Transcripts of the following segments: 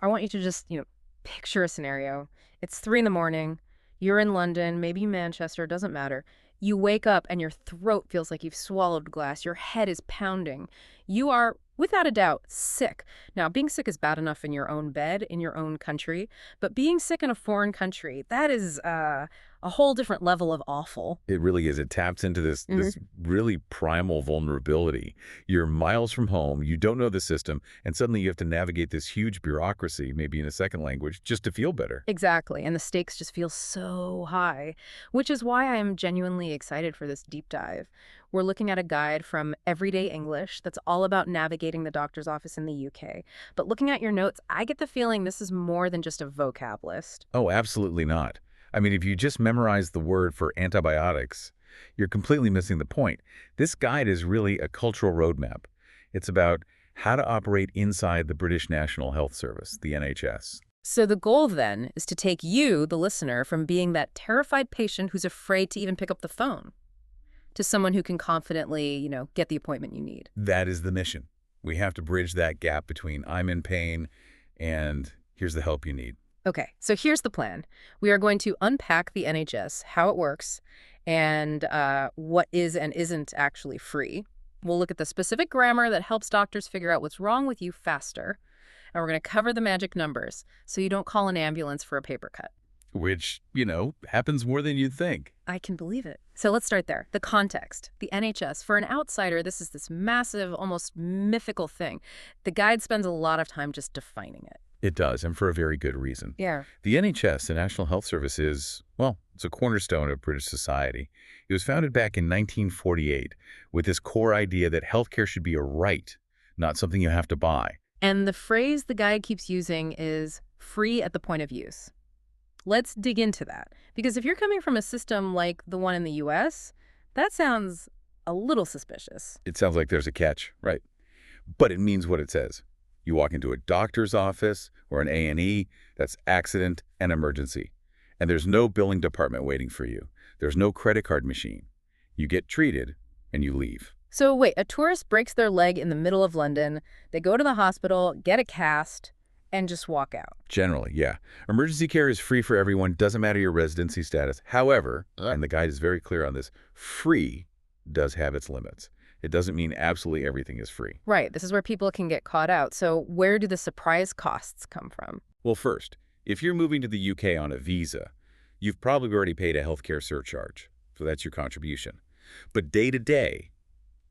I want you to just, picture a scenario. It's 3 in the morning. You're in London, maybe Manchester, doesn't matter. You wake up and your throat feels like you've swallowed glass. Your head is pounding. You are, without a doubt, sick. Now, being sick is bad enough in your own bed, in your own country, but being sick in a foreign country, that is a whole different level of awful. It really is. It taps into this really primal vulnerability. You're miles from home, you don't know the system, and suddenly you have to navigate this huge bureaucracy, maybe in a second language, just to feel better. Exactly, and the stakes just feel so high, which is why I am genuinely excited for this deep dive. We're looking at a guide from Everyday English that's all about navigating the doctor's office in the UK. But looking at your notes, I get the feeling this is more than just a vocab list. Oh, absolutely not. I mean, if you just memorize the word for antibiotics, you're completely missing the point. This guide is really a cultural roadmap. It's about how to operate inside the British National Health Service, the NHS. So the goal then is to take you, the listener, from being that terrified patient who's afraid to even pick up the phone to someone who can confidently, get the appointment you need. That is the mission. We have to bridge that gap between I'm in pain and here's the help you need. Okay, so here's the plan. We are going to unpack the NHS, how it works, and what is and isn't actually free. We'll look at the specific grammar that helps doctors figure out what's wrong with you faster. And we're going to cover the magic numbers so you don't call an ambulance for a paper cut. Which, happens more than you'd think. I can believe it. So let's start there. The context. The NHS. For an outsider, this is this massive, almost mythical thing. The guide spends a lot of time just defining it. It does, and for a very good reason. Yeah. The NHS, the National Health Service, is, well, it's a cornerstone of British society. It was founded back in 1948 with this core idea that healthcare should be a right, not something you have to buy. And the phrase the guide keeps using is free at the point of use. Let's dig into that. Because if you're coming from a system like the one in the US, that sounds a little suspicious. It sounds like there's a catch, right? But it means what it says. You walk into a doctor's office or an A&E, that's accident and emergency. And there's no billing department waiting for you. There's no credit card machine. You get treated and you leave. So wait, a tourist breaks their leg in the middle of London, they go to the hospital, get a cast, and just walk out. Generally, yeah. Emergency care is free for everyone, doesn't matter your residency status. However, and the guide is very clear on this, free does have its limits. It doesn't mean absolutely everything is free. Right, this is where people can get caught out. So where do the surprise costs come from? Well, first, if you're moving to the UK on a visa, you've probably already paid a healthcare surcharge. So that's your contribution. But day-to-day,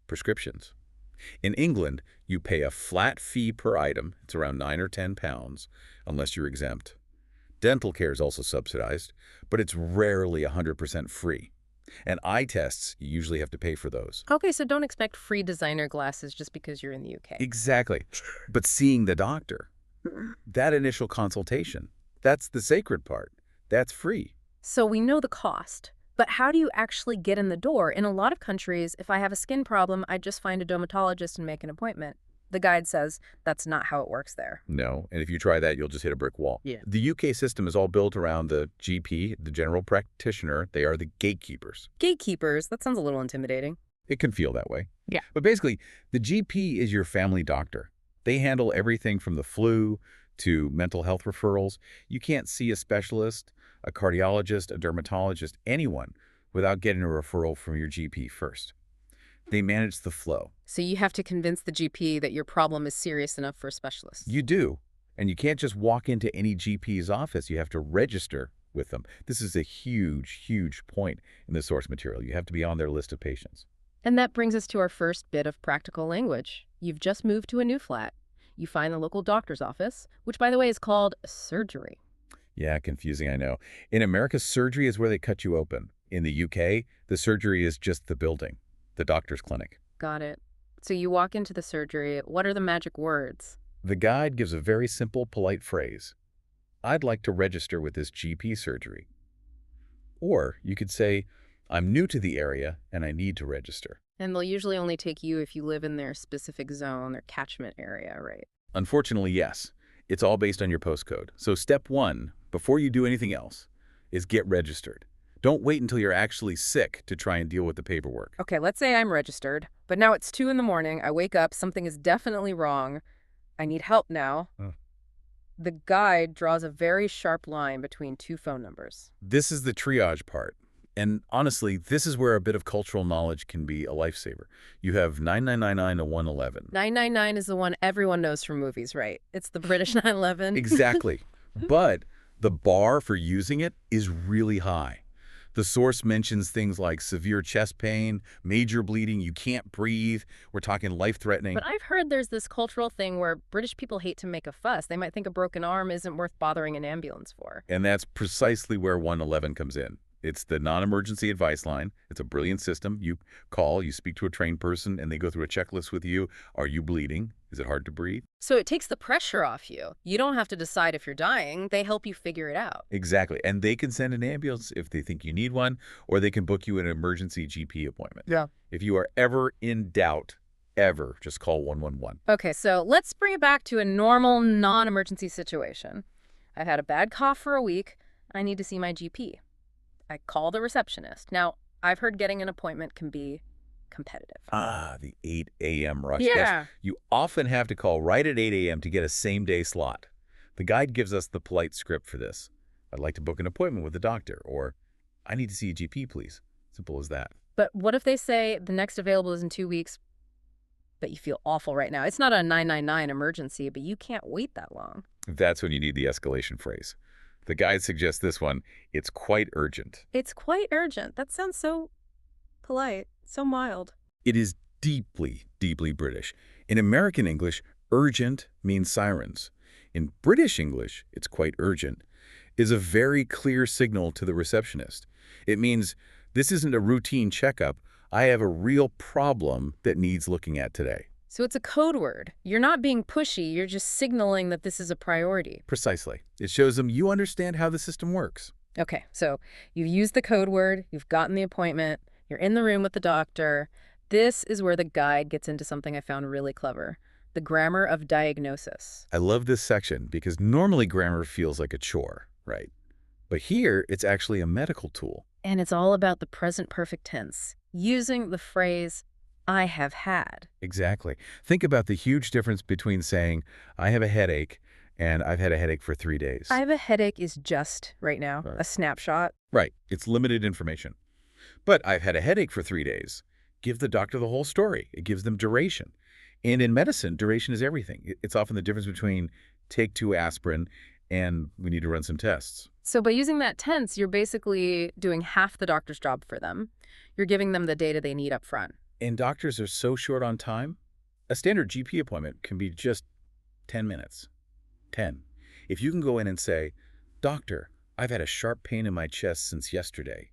prescriptions. In England, you pay a flat fee per item. It's around £9 or £10, unless you're exempt. Dental care is also subsidized, but it's rarely 100% free. And eye tests, you usually have to pay for those. Okay, so don't expect free designer glasses just because you're in the UK. Exactly. But seeing the doctor, that initial consultation, that's the sacred part. That's free. So we know the cost. But how do you actually get in the door? In a lot of countries, if I have a skin problem, I just find a dermatologist and make an appointment. The guide says that's not how it works there. No, and if you try that, you'll just hit a brick wall. Yeah. The UK system is all built around the GP, the general practitioner. They are the gatekeepers. Gatekeepers, that sounds a little intimidating. It can feel that way. Yeah. But basically, the GP is your family doctor. They handle everything from the flu to mental health referrals. You can't see a specialist, a cardiologist, a dermatologist, anyone without getting a referral from your GP first. They manage the flow. So you have to convince the GP that your problem is serious enough for a specialist. You do. And you can't just walk into any GP's office. You have to register with them. This is a huge, huge point in the source material. You have to be on their list of patients. And that brings us to our first bit of practical language. You've just moved to a new flat. You find the local doctor's office, which, by the way, is called surgery. Yeah, confusing, I know. In America, surgery is where they cut you open. In the UK, the surgery is just the building, the doctor's clinic. Got it. So you walk into the surgery. What are the magic words? The guide gives a very simple, polite phrase. I'd like to register with this GP surgery. Or you could say, I'm new to the area and I need to register. And they'll usually only take you if you live in their specific zone or catchment area, right? Unfortunately, yes. It's all based on your postcode. So step one, before you do anything else, is get registered. Don't wait until you're actually sick to try and deal with the paperwork. Okay, let's say I'm registered, but now it's 2 in the morning. I wake up, something is definitely wrong. I need help now. The guide draws a very sharp line between two phone numbers. This is the triage part. And honestly, this is where a bit of cultural knowledge can be a lifesaver. You have 9999 to 111. 999 is the one everyone knows from movies, right? It's the British 911. Exactly. But the bar for using it is really high. The source mentions things like severe chest pain, major bleeding, you can't breathe. We're talking life-threatening. But I've heard there's this cultural thing where British people hate to make a fuss. They might think a broken arm isn't worth bothering an ambulance for. And that's precisely where 111 comes in. It's the non-emergency advice line. It's a brilliant system. You call, you speak to a trained person, and they go through a checklist with you. Are you bleeding? Is it hard to breathe? So it takes the pressure off you. You don't have to decide if you're dying. They help you figure it out. Exactly. And they can send an ambulance if they think you need one, or they can book you an emergency GP appointment. Yeah. If you are ever in doubt, ever, just call 111. Okay, so let's bring it back to a normal, non-emergency situation. I've had a bad cough for a week. I need to see my GP. I call the receptionist. Now, I've heard getting an appointment can be competitive. Ah, the 8 a.m. rush. Yeah. Yes, you often have to call right at 8 a.m. to get a same-day slot. The guide gives us the polite script for this. I'd like to book an appointment with the doctor, or I need to see a GP, please. Simple as that. But what if they say the next available is in 2 weeks, but you feel awful right now? It's not a 999 emergency, but you can't wait that long. That's when you need the escalation phrase. The guide suggests this one. It's quite urgent. It's quite urgent. That sounds so polite, so mild. It is deeply, deeply British. In American English, urgent means sirens. In British English, it's quite urgent, is a very clear signal to the receptionist. It means this isn't a routine checkup. I have a real problem that needs looking at today. So it's a code word. You're not being pushy. You're just signaling that this is a priority. Precisely. It shows them you understand how the system works. Okay, so you've used the code word, you've gotten the appointment, you're in the room with the doctor. This is where the guide gets into something I found really clever, the grammar of diagnosis. I love this section because normally grammar feels like a chore, right? But here, it's actually a medical tool. And it's all about the present perfect tense, using the phrase, I have had. Exactly. Think about the huge difference between saying, I have a headache, and I've had a headache for 3 days. I have a headache is just, right now, Right. a snapshot. Right. It's limited information. But I've had a headache for 3 days. Give the doctor the whole story. It gives them duration. And in medicine, duration is everything. It's often the difference between take 2 aspirin and we need to run some tests. So by using that tense, you're basically doing half the doctor's job for them. You're giving them the data they need up front. And doctors are so short on time. A standard GP appointment can be just 10 minutes. 10. If you can go in and say, Doctor, I've had a sharp pain in my chest since yesterday.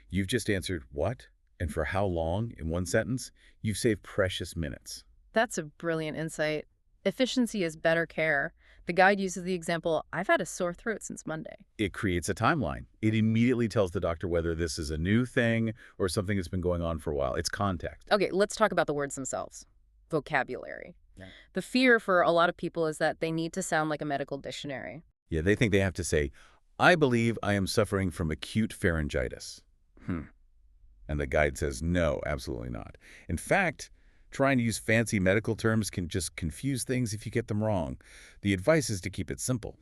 You've just answered, what? And for how long in one sentence? You've saved precious minutes. That's a brilliant insight. Efficiency is better care. The guide uses the example, I've had a sore throat since Monday. It creates a timeline. It immediately tells the doctor whether this is a new thing or something that's been going on for a while. It's context. Okay, let's talk about the words themselves. Vocabulary. Yeah. The fear for a lot of people is that they need to sound like a medical dictionary. Yeah, they think they have to say, I believe I am suffering from acute pharyngitis. And the guide says, no, absolutely not. In fact, trying to use fancy medical terms can just confuse things if you get them wrong. The advice is to keep it simple.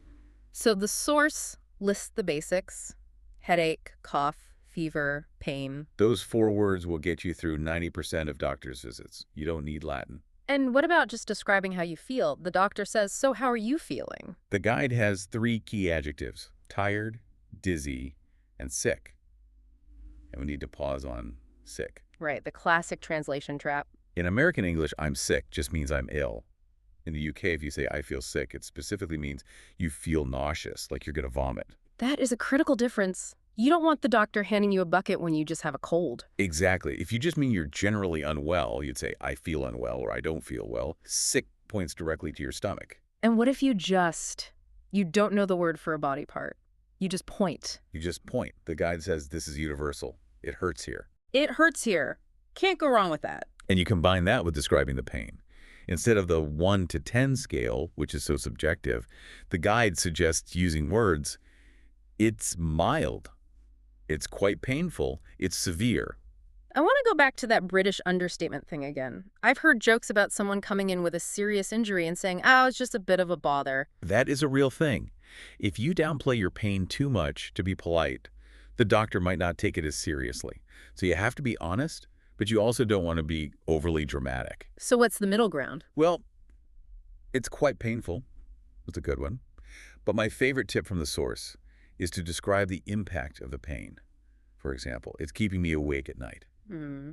So the source lists the basics: headache, cough, fever, pain. Those 4 words will get you through 90% of doctor's visits. You don't need Latin. And what about just describing how you feel? The doctor says, so how are you feeling? The guide has 3 key adjectives: tired, dizzy, and sick. And we need to pause on sick. Right, the classic translation trap. In American English, I'm sick just means I'm ill. In the UK, if you say I feel sick, it specifically means you feel nauseous, like you're going to vomit. That is a critical difference. You don't want the doctor handing you a bucket when you just have a cold. Exactly. If you just mean you're generally unwell, you'd say I feel unwell or I don't feel well. Sick points directly to your stomach. And what if you don't know the word for a body part? You just point. You just point. The guide says this is universal. It hurts here. It hurts here. Can't go wrong with that. And you combine that with describing the pain. Instead of the 1 to 10 scale, which is so subjective, the guide suggests using words. It's mild. It's quite painful. It's severe. I want to go back to that British understatement thing again. I've heard jokes about someone coming in with a serious injury and saying, oh, it's just a bit of a bother. That is a real thing. If you downplay your pain too much to be polite, the doctor might not take it as seriously. So you have to be honest, but you also don't want to be overly dramatic. So what's the middle ground? Well, it's quite painful. That's a good one. But my favorite tip from the source is to describe the impact of the pain. For example, it's keeping me awake at night. Hmm.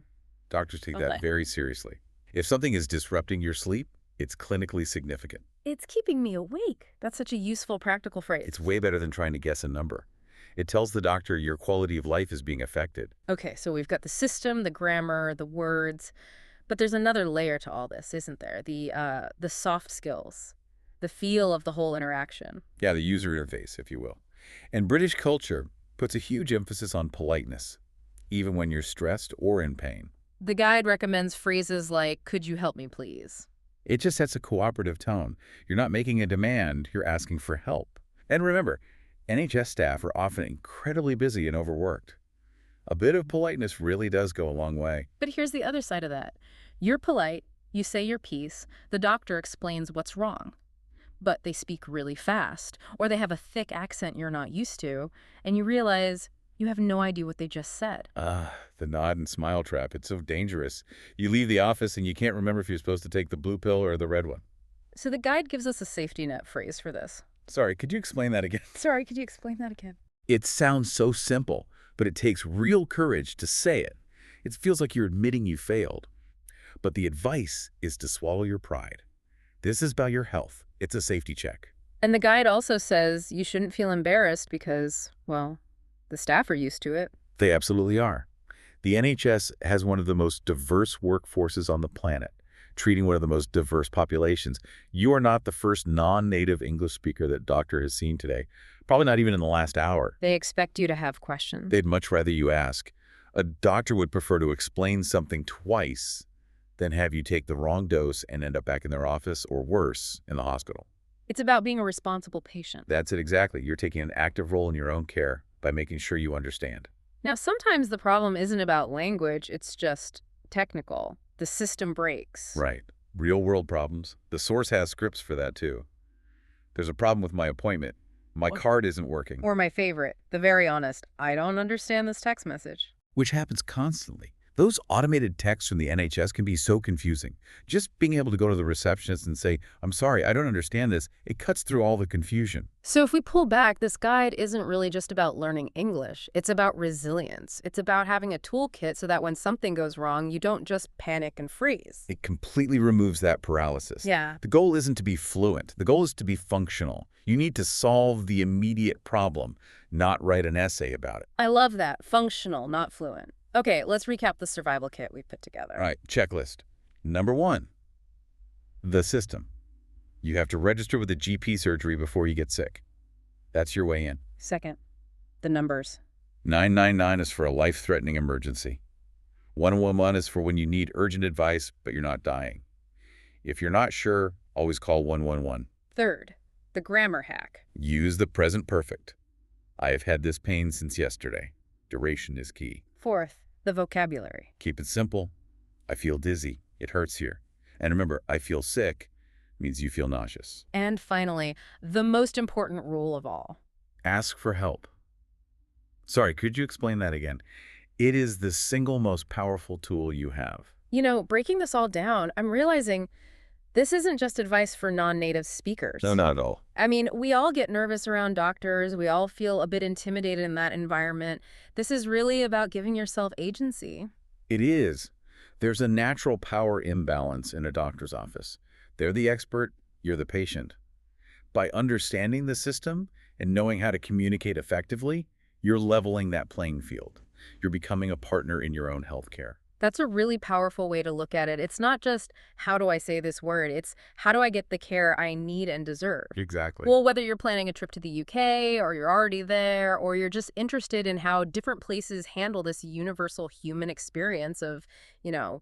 Doctors take Okay. that very seriously. If something is disrupting your sleep, it's clinically significant. It's keeping me awake. That's such a useful, practical phrase. It's way better than trying to guess a number. It tells the doctor your quality of life is being affected. Okay, so we've got the system, the grammar, the words, but there's another layer to all this, isn't there? The soft skills, the feel of the whole interaction. Yeah, the user interface, if you will. And British culture puts a huge emphasis on politeness, even when you're stressed or in pain. The guide recommends phrases like, could you help me, please? It just sets a cooperative tone. You're not making a demand, you're asking for help. And remember, NHS staff are often incredibly busy and overworked. A bit of politeness really does go a long way. But here's the other side of that. You're polite, you say your piece, the doctor explains what's wrong. But they speak really fast, or they have a thick accent you're not used to, and you realize you have no idea what they just said. The nod and smile trap. It's so dangerous. You leave the office and you can't remember if you're supposed to take the blue pill or the red one. So the guide gives us a safety net phrase for this. Sorry, could you explain that again? Sorry, could you explain that again? It sounds so simple, but it takes real courage to say it. It feels like you're admitting you failed. But the advice is to swallow your pride. This is about your health. It's a safety check. And the guide also says you shouldn't feel embarrassed because, well, the staff are used to it. They absolutely are. The NHS has one of the most diverse workforces on the planet, treating one of the most diverse populations. You are not the first non-native English speaker that doctor has seen today, probably not even in the last hour. They expect you to have questions. They'd much rather you ask. A doctor would prefer to explain something twice than have you take the wrong dose and end up back in their office or worse, in the hospital. It's about being a responsible patient. That's it exactly. You're taking an active role in your own care by making sure you understand. Now, sometimes the problem isn't about language, it's just technical. The system breaks. Right. Real world problems. The source has scripts for that too. There's a problem with my appointment. My card isn't working. Or my favorite, the very honest, I don't understand this text message. Which happens constantly. Those automated texts from the NHS can be so confusing. Just being able to go to the receptionist and say, I'm sorry, I don't understand this, it cuts through all the confusion. So if we pull back, this guide isn't really just about learning English. It's about resilience. It's about having a toolkit so that when something goes wrong, you don't just panic and freeze. It completely removes that paralysis. Yeah. The goal isn't to be fluent. The goal is to be functional. You need to solve the immediate problem, not write an essay about it. I love that. Functional, not fluent. Okay, let's recap the survival kit we put together. All right, checklist. Number 1, the system. You have to register with a GP surgery before you get sick. That's your way in. Second, the numbers. 999 is for a life-threatening emergency. 111 is for when you need urgent advice, but you're not dying. If you're not sure, always call 111. Third, the grammar hack. Use the present perfect. I have had this pain since yesterday. Duration is key. Fourth, the vocabulary. Keep it simple. I feel dizzy. It hurts here. And remember, I feel sick means you feel nauseous. And finally, the most important rule of all. Ask for help. Sorry, could you explain that again? It is the single most powerful tool you have. You know, breaking this all down, I'm realizing this isn't just advice for non-native speakers. No, not at all. I mean, we all get nervous around doctors. We all feel a bit intimidated in that environment. This is really about giving yourself agency. It is. There's a natural power imbalance in a doctor's office. They're the expert, you're the patient. By understanding the system and knowing how to communicate effectively, you're leveling that playing field. You're becoming a partner in your own healthcare. That's a really powerful way to look at it. It's not just, how do I say this word? It's, how do I get the care I need and deserve? Exactly. Well, whether you're planning a trip to the UK or you're already there or you're just interested in how different places handle this universal human experience of,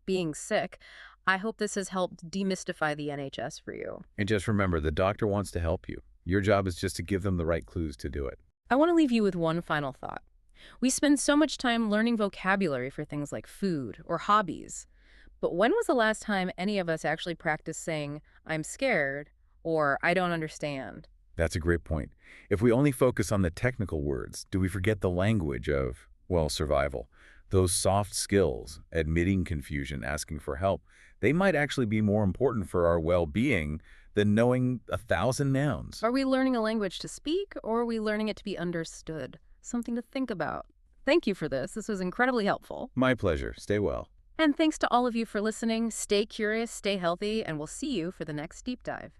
being sick, I hope this has helped demystify the NHS for you. And just remember, the doctor wants to help you. Your job is just to give them the right clues to do it. I want to leave you with one final thought. We spend so much time learning vocabulary for things like food or hobbies. But when was the last time any of us actually practiced saying, I'm scared or I don't understand? That's a great point. If we only focus on the technical words, do we forget the language of, well, survival? Those soft skills, admitting confusion, asking for help, they might actually be more important for our well-being than knowing 1,000 nouns. Are we learning a language to speak or are we learning it to be understood? Something to think about. Thank you for this. This was incredibly helpful. My pleasure. Stay well. And thanks to all of you for listening. Stay curious, stay healthy, and we'll see you for the next deep dive.